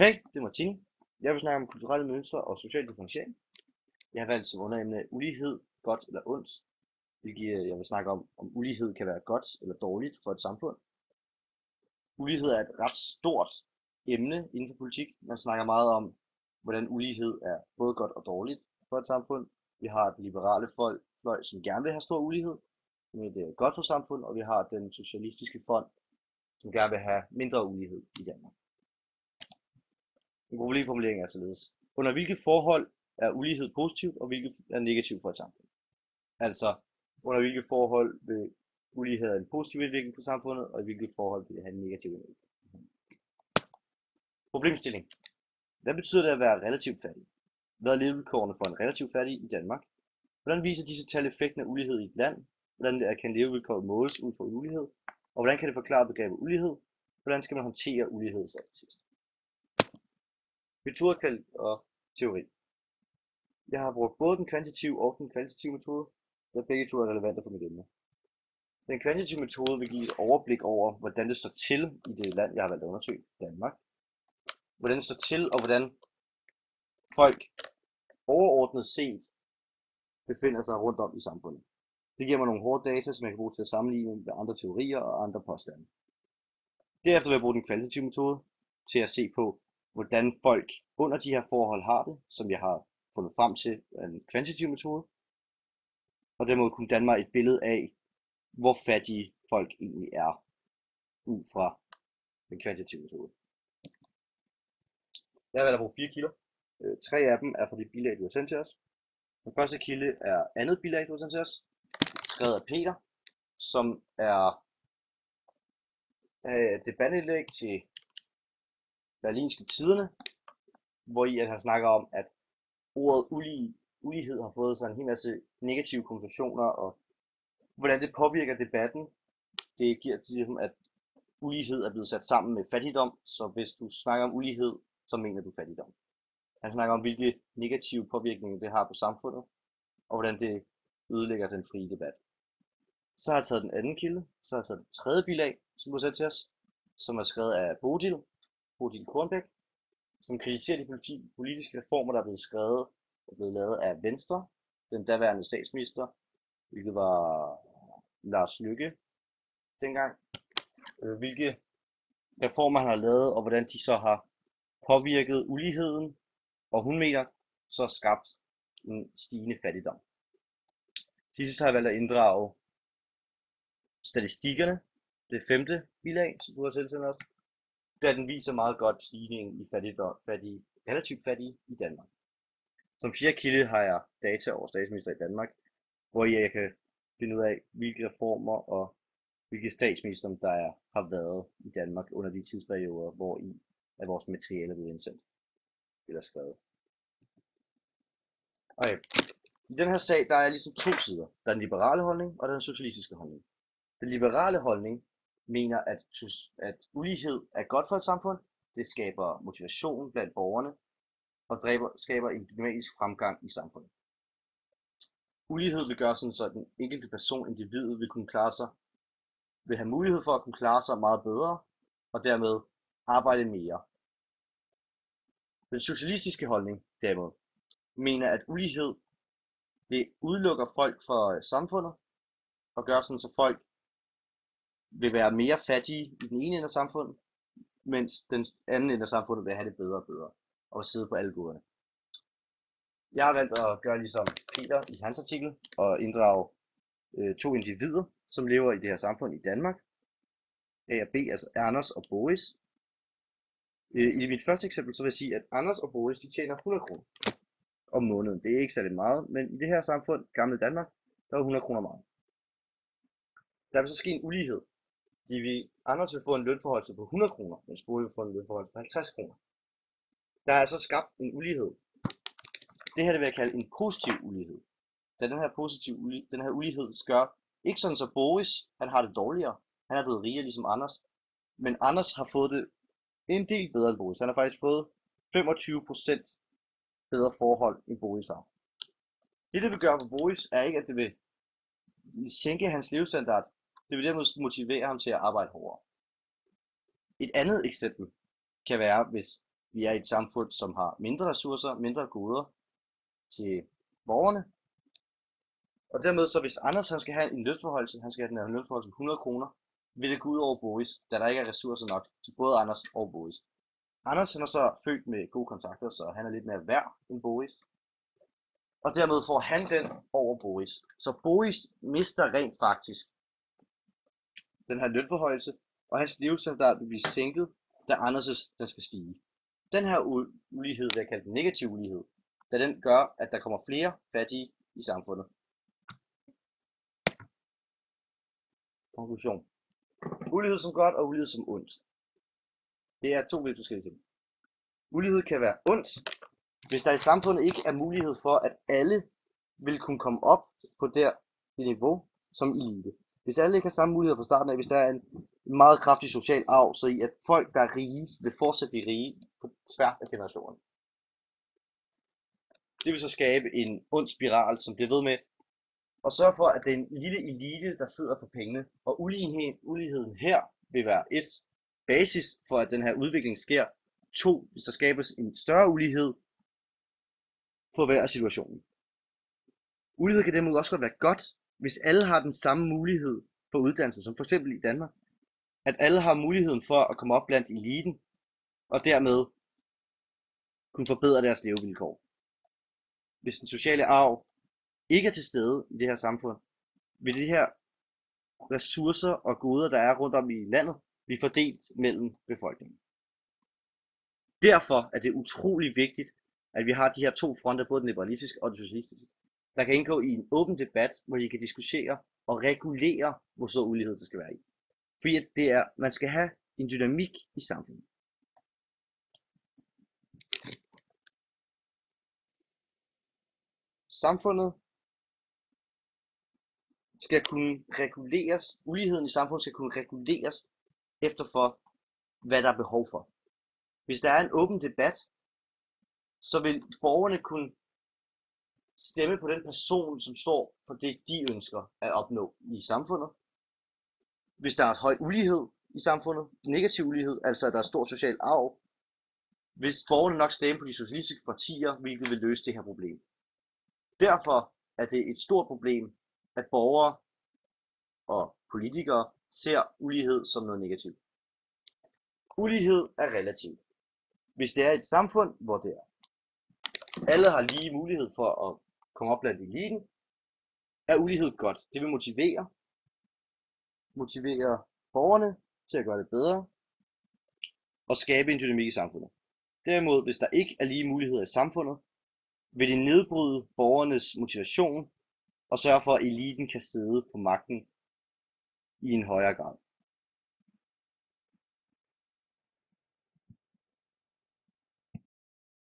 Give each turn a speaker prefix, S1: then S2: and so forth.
S1: Hej, det er Martin. Jeg vil snakke om kulturelle mønstre og social differentiering. Jeg har valgt som underemne ulighed, godt eller ondt, hvilket jeg vil snakke om ulighed kan være godt eller dårligt for et samfund. Ulighed er et ret stort emne inden for politik. Man snakker meget om, hvordan ulighed er både godt og dårligt for et samfund. Vi har den liberale fløj, som gerne vil have stor ulighed, men det er godt for samfund, og vi har den socialistiske fond, som gerne vil have mindre ulighed i Danmark. En problemformulering er således: under hvilke forhold er ulighed positivt, og hvilke er negativt for et samfund? Altså, under hvilke forhold vil ulighed have en positiv udvikling for samfundet, og i hvilke forhold vil det have en negativ udvikling? Problemstilling. Hvad betyder det at være relativt fattig? Hvad er levevilkårene for en relativt fattig i Danmark? Hvordan viser disse tal effekten af ulighed i et land? Hvordan kan levevilkår måles ud fra ulighed? Og hvordan kan det forklare begrebet ulighed? Hvordan skal man håndtere ulighed så til sidst? Metode og teori. Jeg har brugt både den kvantitative og den kvalitative metode, da begge to er relevante for mit emne. Den kvantitative metode vil give et overblik over, hvordan det står til i det land, jeg har valgt at undersøge, Danmark. Hvordan det står til, og hvordan folk overordnet set befinder sig rundt om i samfundet. Det giver mig nogle hårde data, som jeg kan bruge til at sammenligne med andre teorier og andre påstande. Derefter vil jeg bruge den kvalitative metode til at se på, hvordan folk under de her forhold har det, som jeg har fundet frem til en kvantitativ metode. Og dermed kunne danne mig et billede af, hvor fattige folk egentlig er, ud fra den kvantitative metode. Jeg har valgt at bruge 4 kilder. 3 af dem er fra de bilag, du har sendt til os. Den første kilde er andet bilag, du har sendt til os, skrevet af Peter, som er debatindlæg til Berlingske Tidende, hvor i han snakker om, at ordet ulighed har fået sig en hel masse negative konnotationer, og hvordan det påvirker debatten. Det giver til dem, at ulighed er blevet sat sammen med fattigdom, så hvis du snakker om ulighed, så mener du fattigdom. Han snakker om, hvilke negative påvirkninger det har på samfundet, og hvordan det ødelægger den frie debat. Så har jeg taget den anden kilde, så har jeg taget den tredje bilag, som du har sendt til os, som er skrevet af Bodil Kornbæk, som kritiserer de politiske reformer, der er blevet skrevet og blevet lavet af Venstre, den daværende statsminister, hvilket var Lars Løkke dengang. Hvilke reformer han har lavet, og hvordan de så har påvirket uligheden, og hun mener så skabt en stigende fattigdom. Til sidst har jeg valgt at inddrage statistikkerne, det 5. bilag, som du har selv sendt os, da den viser meget godt stigningen i relativt fattige i Danmark. Som 4. kilde har jeg data over statsminister i Danmark, hvor jeg kan finde ud af, hvilke reformer og hvilke statsminister der har været i Danmark under de tidsperioder, hvor i er vores materiale blevet indsendt eller skrevet. Okay. I den her sag, der er ligesom 2 sider. Der er den liberale holdning, og der er den socialistiske holdning. Den liberale holdning mener, at ulighed er godt for et samfund. Det skaber motivation blandt borgerne, og skaber en dynamisk fremgang i samfundet. Ulighed vil gøre sådan, så den enkelte person, individet, vil have mulighed for at kunne klare sig meget bedre, og dermed arbejde mere. Den socialistiske holdning, derimod, mener, at ulighed det udelukker folk fra samfundet, og gør sådan, så folk vil være mere fattige i den ene ende af samfundet, mens den anden ende af samfundet vil have det bedre og bedre, og sidde på alle goderne. Jeg har valgt at gøre ligesom Peter i hans artikel, og inddrage 2 individer, som lever i det her samfund i Danmark. A og B, altså Anders og Boris. I mit første eksempel, så vil jeg sige, at Anders og Boris, de tjener 100 kroner om måneden. Det er ikke særlig meget, men i det her samfund, gamle Danmark, der er 100 kroner meget. Der vil så ske en ulighed. Anders vil få en lønforholdelse på 100 kroner, mens Boris vil få en lønforholdelse på 50 kroner. Der er altså skabt en ulighed. Det her det vil jeg kalde en positiv ulighed. Da den her ulighed gør ikke sådan, så Boris han har det dårligere. Han er blevet rigere ligesom Anders. Men Anders har fået det en del bedre end Boris. Han har faktisk fået 25% bedre forhold end Boris har. Det vil gøre for Boris er ikke, at det vil sænke hans levestandard. Det vil derimod motivere ham til at arbejde hårdere. Et andet eksempel kan være, hvis Vi er i et samfund, som har mindre ressourcer, mindre goder til borgerne. Og dermed så hvis Anders han skal have en lønforhøjelse, han skal have den her lønforhøjelse på 100 kroner, vil det gå ud over Boris, da der ikke er ressourcer nok til både Anders og Boris. Anders han er så født med gode kontakter, så han er lidt mere værd end Boris. Og dermed får han den over Boris. Så Boris mister rent faktisk den her lønforhøjelse, og hans levestandard vil blive sænket, da Anders' den skal stige. Den her ulighed, vil jeg kalde den negativ ulighed, da den gør, at der kommer flere fattige i samfundet. Konklusion. Ulighed som godt og ulighed som ondt. Det er to vidt forskellige ting. Ulighed kan være ondt, hvis der i samfundet ikke er mulighed for, at alle vil kunne komme op på det niveau som elite. Hvis alle ikke har samme mulighed fra starten af, hvis der er en meget kraftig social arv, så i at folk, der er rige, vil fortsat blive rige på tværs af generationerne. Det vil så skabe en ond spiral, som bliver ved med at sørge for, at det er en lille elite, der sidder på pengene. Og uligheden her vil være et basis for, at den her udvikling sker. 2, hvis der skabes en større ulighed, forværrer situationen. Ulighed kan derimod også godt være godt, hvis alle har den samme mulighed for uddannelse, som for eksempel i Danmark. At alle har muligheden for at komme op blandt eliten, og dermed kunne forbedre deres levevilkår. Hvis den sociale arv ikke er til stede i det her samfund, vil de her ressourcer og goder, der er rundt om i landet, blive fordelt mellem befolkningen. Derfor er det utrolig vigtigt, at vi har de her to fronter, både den liberalistiske og den socialistiske, der kan indgå i en åben debat, hvor I kan diskutere og regulere, hvor stor ulighed det skal være i. Fordi man skal have en dynamik i samfundet. Samfundet skal kunne reguleres, uligheden i samfundet skal kunne reguleres efter for, hvad der er behov for. Hvis der er en åben debat, så vil borgerne kunne stemme på den person, som står for det, de ønsker at opnå i samfundet. Hvis der er høj ulighed i samfundet, negativ ulighed, altså at der er stor social arv, vil borgerne nok stemme på de socialistiske partier, hvilket vil løse det her problem. Derfor er det et stort problem, at borgere og politikere ser ulighed som noget negativt. Ulighed er relativt. Hvis det er et samfund, hvor det er alle har lige mulighed for at komme op blandt eliten, er ulighed godt. Det vil motivere borgerne til at gøre det bedre og skabe en dynamik i samfundet. Derimod, hvis der ikke er lige muligheder i samfundet, vil det nedbryde borgernes motivation og sørge for, at eliten kan sidde på magten i en højere grad.